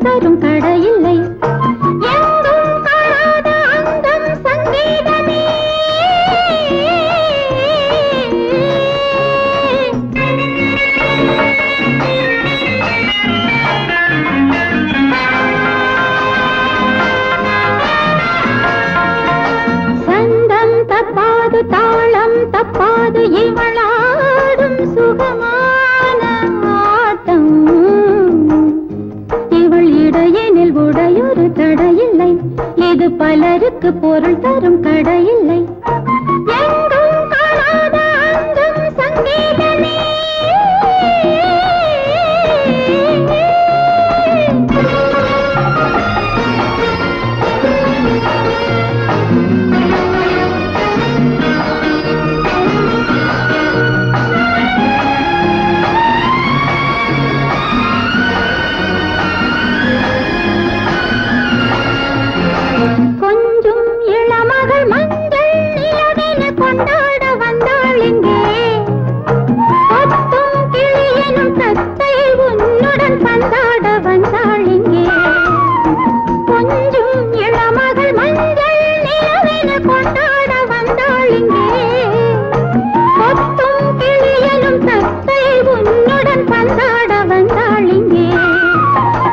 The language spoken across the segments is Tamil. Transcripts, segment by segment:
தரும் தடையில்லை. எங்கும் காணாத அங்கம் சங்கீதமே. சந்தம் தப்பாது தாளம் தப்பாது இவளாடும் சுகமான ஆட்டம். இவள் இடையினில் உடையொரு தடையில்லை. இது பலருக்கு பொருள் தரும் கடையில்லை. எங்கும் காணாத அங்கம் சங்கீதமே. கொஞ்சம் இளமகள் மஞ்சள் நிலவென கொண்டாட வந்தாள் இங்கே. கொத்தும் கிளியனும் தத்தை உன்னுடன் பந்தாட வந்தாள் இங்கே. கொஞ்சம் இளமகள் மஞ்சள் நிலவென கொண்டாட வந்தாள் இங்கே. கொத்தும் கிளியனும் தத்தை உன்னுடன் பந்தாட வந்தாள் இங்கே.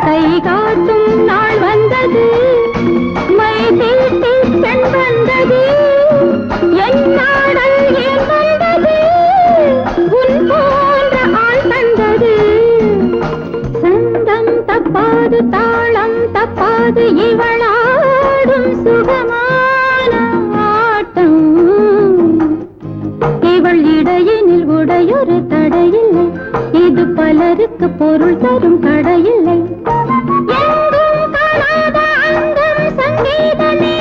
கை காட்டும் நாள் வந்தது, மை தீட்டி பெண் வந்தது. என் நாடல் ஏன் வந்தது, உன் போன்ற ஆள் தந்தது. சந்தம் தப்பாது தாளம் தப்பாது இவளாடும் சுகமான ஆட்டம். இவள் இடையினில் உடையொரு தடையில்லை. இது பலருக்கு பொருள் தரும் கடையில்லை. எங்கும் காணாத அங்கம் சங்கீதமே.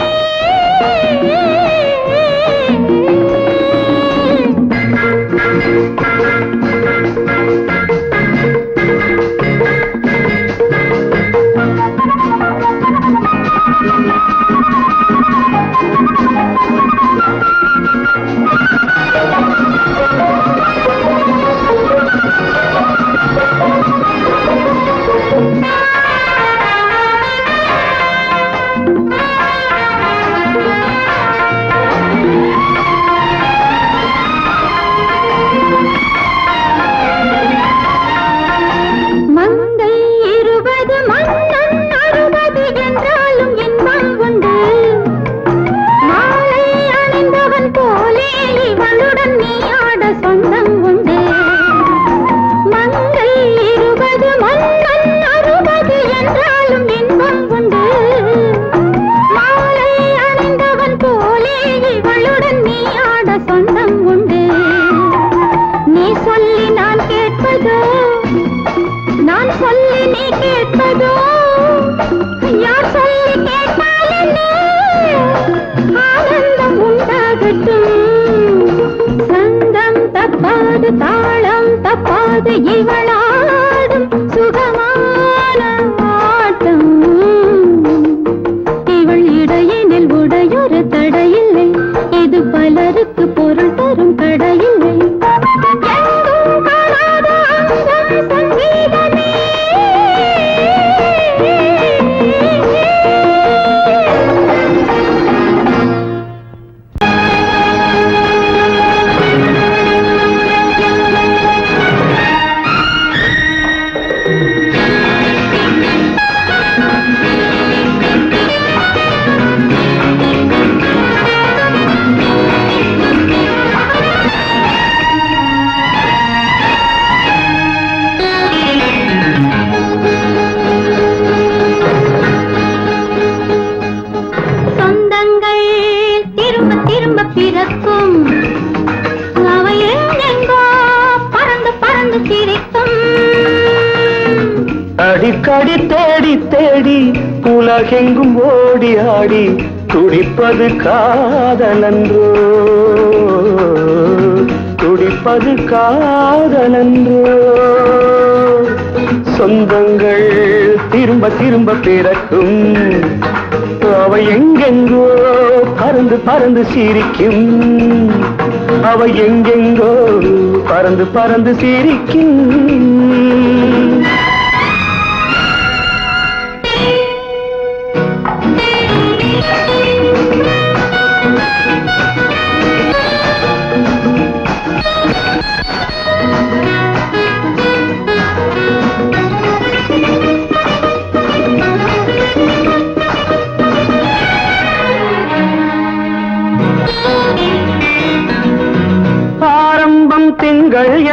மங்கை 20 மன்னன் 60 என்றாலும் இன்பம் உண்டு. மாலை அணிந்தவன் போலே இவளுடன் நீ ஆட சொந்தம் உண்டு. மங்கை 20 மன்னன் 60 என்றாலும் இன்பம் உண்டு. மாலை அணிந்தவன் போலே இவளுடன் நீ ஆட சொந்தம் உண்டு. நீ சொல்லி நான் கேட்பதோ, நான் சொல்லி நீ கேட்பதோ, யார் சொல்லி கேட்டால் என்ன, ஆனந்தம் உண்டாகட்டும். சந்தம் தப்பாது தாளம் தப்பாது இவளாடும் சுகமான ஆட்டம். இவள் இடையினில் உடையொரு தடையில்லை. இது பலருக்கு பொருள் தரும் கடையில்லை. எங்கும் காணாத அங்கம் சங்கீதமே. சொந்தங்கள் திரும்ப திரும்ப பிறக்கும். அவை எங்கெங்கோ பறந்து பறந்து சிரிக்கும். அடிக்கடி தேடி தேடி உலகெங்கும் ஓடி ஆடி துடிப்பது காதலன்றோ, துடிப்பது காதலன்றோ. சொந்தங்கள் திரும்ப திரும்ப பிறக்கும். அவை எங்கெங்கோ பறந்து பறந்து சிரிக்கும். அவை எங்கெங்கோ பறந்து பறந்து சிரிக்கும்.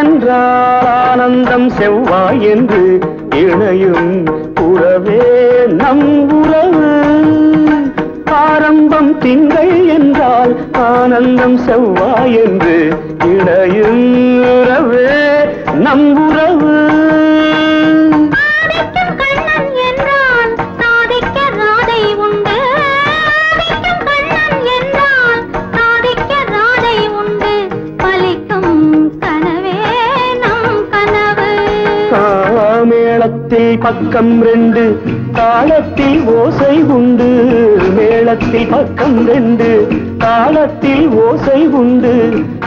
என்றால் ஆனந்தம் செவ்வாய் என்று இணையும் உறவே நம் உறவு. ஆரம்பம் திங்கள் என்றால் ஆனந்தம் செவ்வாய் என்று இணையும் உறவே நம் உறவு. மேளத்தில் பக்கம் ரெண்டு தாளத்தில் ஓசை உண்டு. மேளத்தில் பக்கம் ரெண்டு தாளத்தில் ஓசை உண்டு.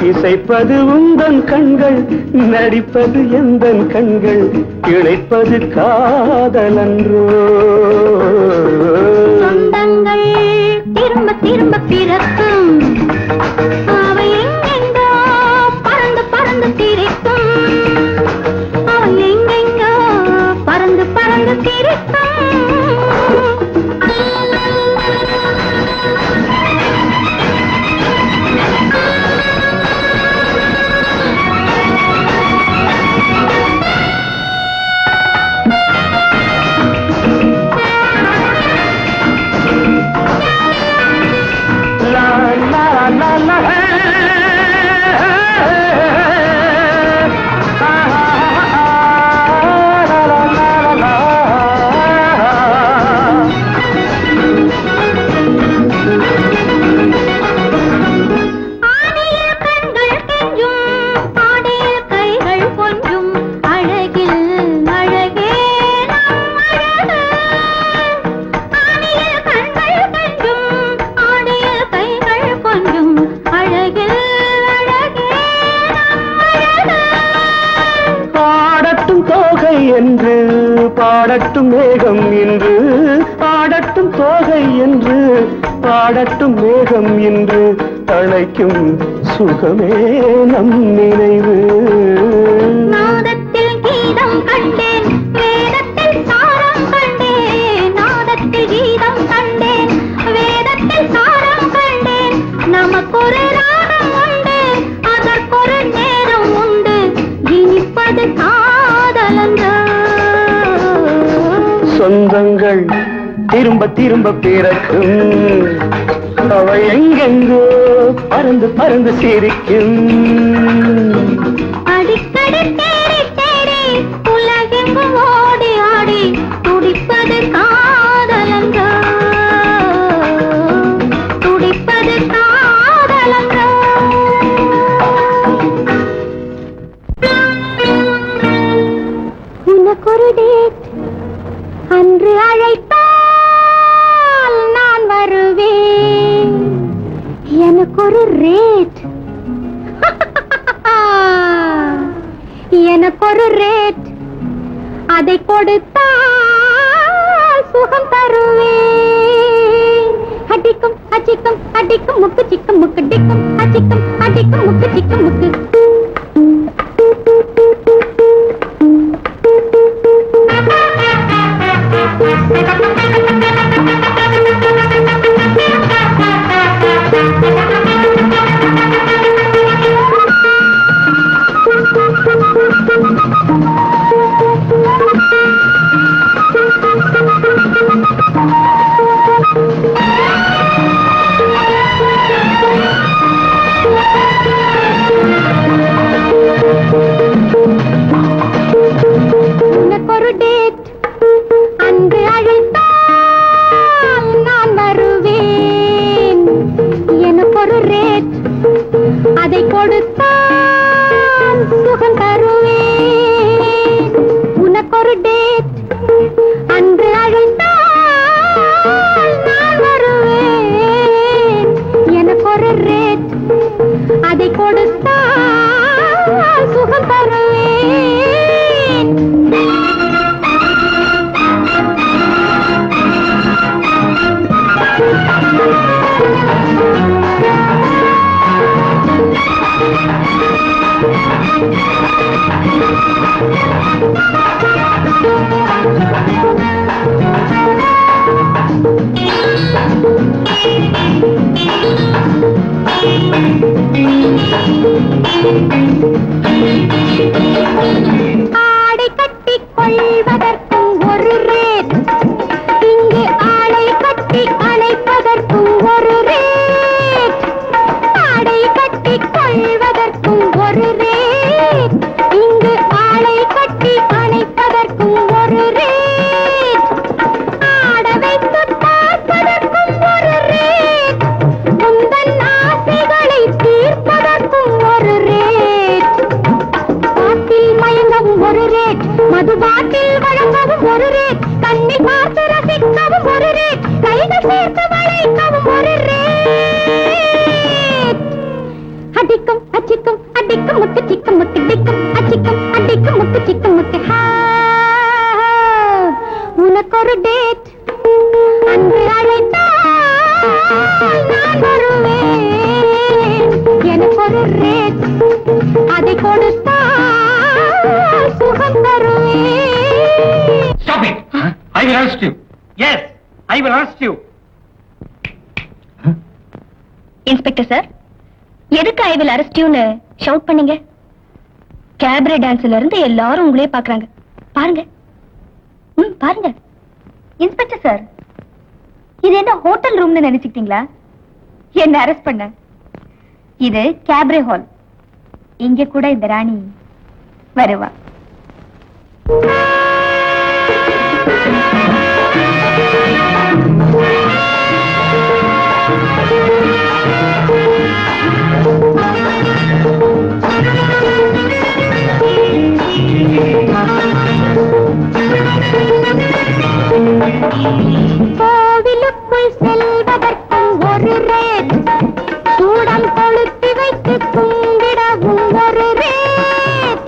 இசைப்பது உந்தன் கண்கள், நடிப்பது எந்தன் கண்கள், இழைப்பது காதலன்றோ. சொந்தங்கள் திரும்ப திரும்ப பிறக்கும், அவை எங்கெங்கோ பறந்து பறந்து திரிக்கும். அவை எங்கெங்கோ பறந்து பறந்து திரிக்கும். என்று பாடட்டும் மேகம் என்று, பாடட்டும் தோகை என்று பாடட்டும் மேகம் என்று தழைக்கும் சுகமே நம் நினைவு. நாதத்தில் கீதம் கண்டேன், வேதத்தில் சாரம் கண்டேன். நாதத்தில் கீதம் கண்டேன், வேதத்தில் சாரம் கண்டேன். நமக்கொரு ராகம் உண்டு, அதற்கொரு நேரம் உண்டு. இனிப்பது சொந்தங்கள் திரும்ப திரும்ப பிறக்கும், அவை எங்கெங்கோ பறந்து பறந்து சிரிக்கும். அடிக்கடி தேடி தேடி உலகெங்கும் ஓடி ஆடி துடிப்பது காதலங்கோ, துடிப்பது காதலங்கோ. உனக்கொரு டேட் அன்று அழைத்தால் நான் வருவேன். எனக்கொரு ரேட், எனக்கொரு ரேட், அதை கொடுத்தால் சுகம் தருவேன். அடிக்கும் அச்சிக்கும் அடிக்கும் முக்கு சிக்கும் முக்கு டிக்கும் அச்சிக்கும் அடிக்கும் முக்கு சிக்கும் முக்கு. உனக்கொரு டேட் அன்று அழைத்தால் நான் வருவேன். எனக்கொரு ரேட், அதை கொடுத்தால் சுகம் தருவேன். உனக்கொரு டேட் அன்று அழைத்தால் நான் வருவேன். எனக்கொரு ரேட், அதை கொடுத்தால் சுகம் தருவேன். Thank you. ஒரு ரேட். அடிக்கும் அச்சிக்கும் அடிக்கும் முக்கு சிக்கும் முக்கு டிக்கும் அச்சிக்கும் அடிக்கும் முக்கு சிக்கும் முக்கு. உனக்கு ஒரு டேட் அன்று அழைத்தால் நான் வருவேன். எனக்கு ஒரு ரேட் அதை கொடுத்தால் சுகம் தருவேன். Stop it! I will arrest you. Yes, I will arrest you. Inspector sir, எதுக்கு ஐ வில் அரெஸ்ட் யூன்னு ஷவுட் பண்ணீங்க? கேபரே டான்ஸ்ல இருந்து எல்லாரும் உங்களே பாக்குறாங்க. பாருங்க, பாருங்க. இன்ஸ்பெக்டர் சார், இது என்ன ஹோட்டல் ரூம்னு நினைச்சுக்கிட்டீங்களா? என்ன அரெஸ்ட் பண்ண இது கேபரே ஹால். இங்க கூட இந்த ராணி வருவா. கோவிலுக்குள் செல்வதற்கும் ஒரு ரேட், சூடம் கொளுத்தி வைத்து கும்பிடவும் ஒரு ரேட்.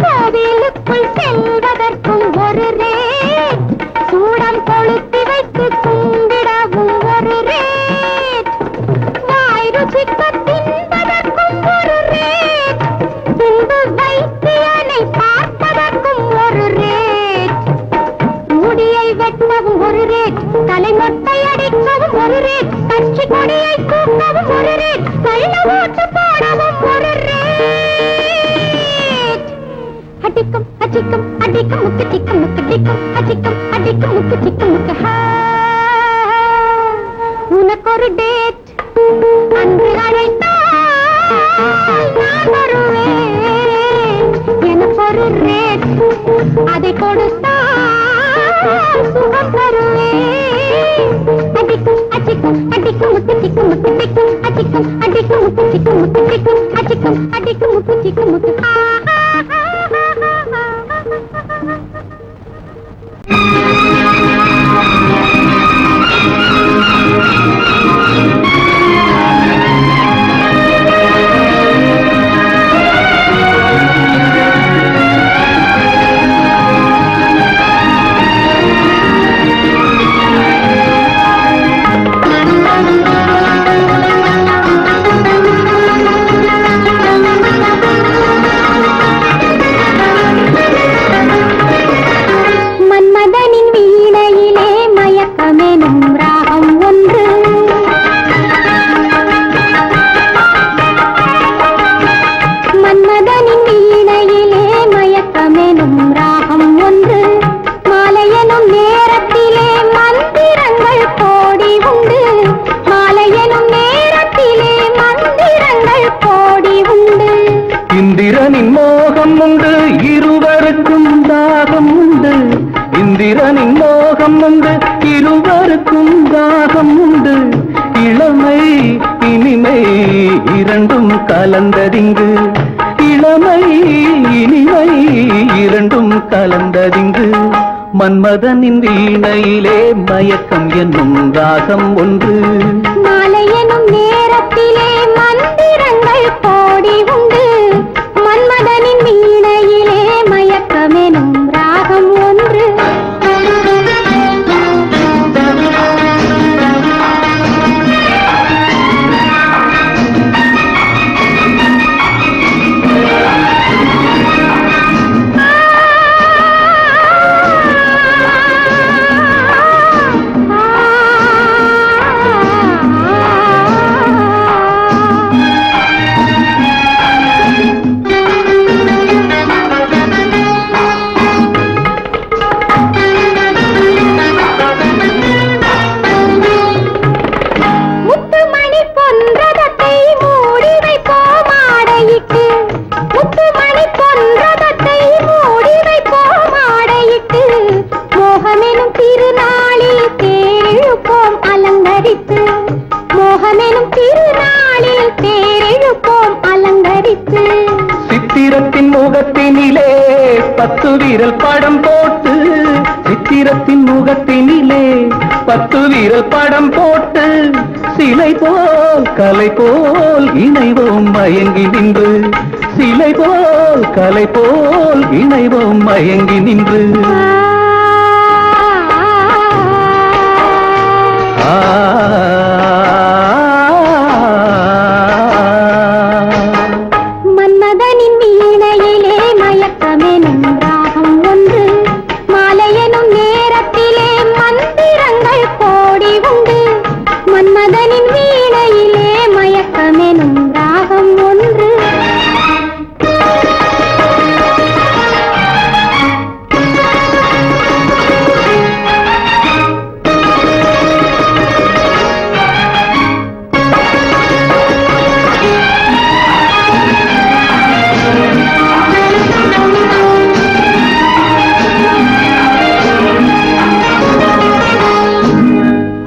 கோவிலுக்குள் செல்வதற்கும் ஒரு ரேட், சூடம் கொளுத்தி வைத்து கும்பிடவும் ஒரு ரேட். வாய் ருசிக்க தின்பதற்கும் ஒரு ரேட், பின்பு வைத்தியனை பார்ப்பதற்கும் ஒரு ரேட். முடியை வெட்டவும் ஒரு ரேட், தலைமொட்டை அடிக்கவும் ஒரு ரேட், கட்சி கொடியை தூக்கவும் ஒரு ரேட், கள்ள ஓட்டு போடவும் ஒரு ரேட். அடிக்கும் அடிக்கும் அடிக்கும் முக்கு சிக்கும் முக்கு டிக்கும் அடிக்கும் அடிக்கும் முக்கு சிக்கும் முக்கு. உனக்கு ஒரு டேட் அன்று அழைத்தால் நான் வருவேன். எனக்கு ஒரு ரேட் அதை கொடுத்தால் சுகம் தருவேன். அடிக்கும் அடிக்கும் அடிக்கும் முக்கு சிக்கும் முக்கு டிக்கும் அடிக்கும் அடிக்கும் முக்கு சிக்கும் முக்கு டிக்கும் அடிக்கும் அடிக்கும் முக்கு சிக்கும் முக்கு. இந்திரனின் மோகம் உண்டு, இருவருக்கும் தாகம் உண்டு. இந்திரனின் மோகம் உண்டு, இருவருக்கும் தாகம் உண்டு. இளமை இனிமை இரண்டும் கலந்ததிங்கு, இளமை இனிமை இரண்டும் கலந்ததிங்கு. மன்மதனின் வீணையிலே மயக்கம் என்னும் ராகம் ஒன்று. மாலை எனும் நேரத்திலே மந்திரங்கள் கோடி உண்டு. மன்மதனின் வீணையிலே மயக்கமெனும் ராகம் ஒன்று. சித்திரத்தின் முகத்தினிலே 10 விரல் படம் போட்டு, சித்திரத்தின் முகத்தினிலே 10 விரல் படம் போட்டு சிலை போல் கலை போல் இணைவோம் மயங்கி நின்று சிலை போல் கலை போல் இணைவோம் மயங்கி நின்று மன்மதனின் வீணையிலே மயக்கமெனும் ராகம் ஒன்று மாலையெனும் நேரத்திலே மந்திரங்கள் கோடி உண்டு மன்மதனின் வீணையிலே மயக்கமெனும் ராகம் ஒன்று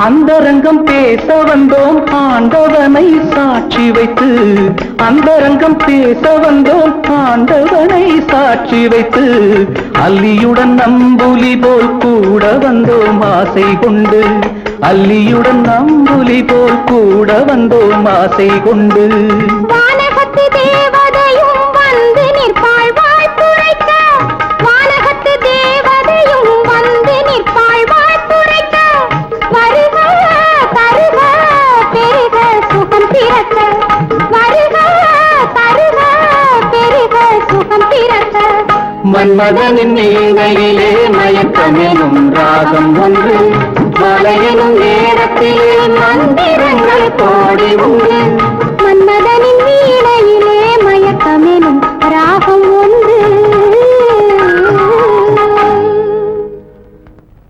அந்தரங்கம் பேச வந்தோம் ஆண்டவனை சாட்சி வைத்து அந்தரங்கம் பேச வந்தோம் ஆண்டவனை சாட்சி வைத்து அல்லியுடன் நம்புலி போல் கூட வந்தோம் ஆசை கொண்டு அல்லியுடன் நம்புலி போல் கூட வந்தோம் ஆசை கொண்டு வானகத்து தேவதையும் வந்து நிற்பாள் வாழ்த்துரைக்க வானகத்து தேவதையும் வந்து நிற்பாள் வாழ்த்துரைக்க வருக தருக பெருக சுகம் பிறக்க வருக தருக பெருக சுகம் பிறக்க மன்மதனின் நீங்கையிலே மயக்கமெனும் ராகம் ஒன்று மலையெனும் நேரத்திலே மந்திரங்கள் கோடி உண்டு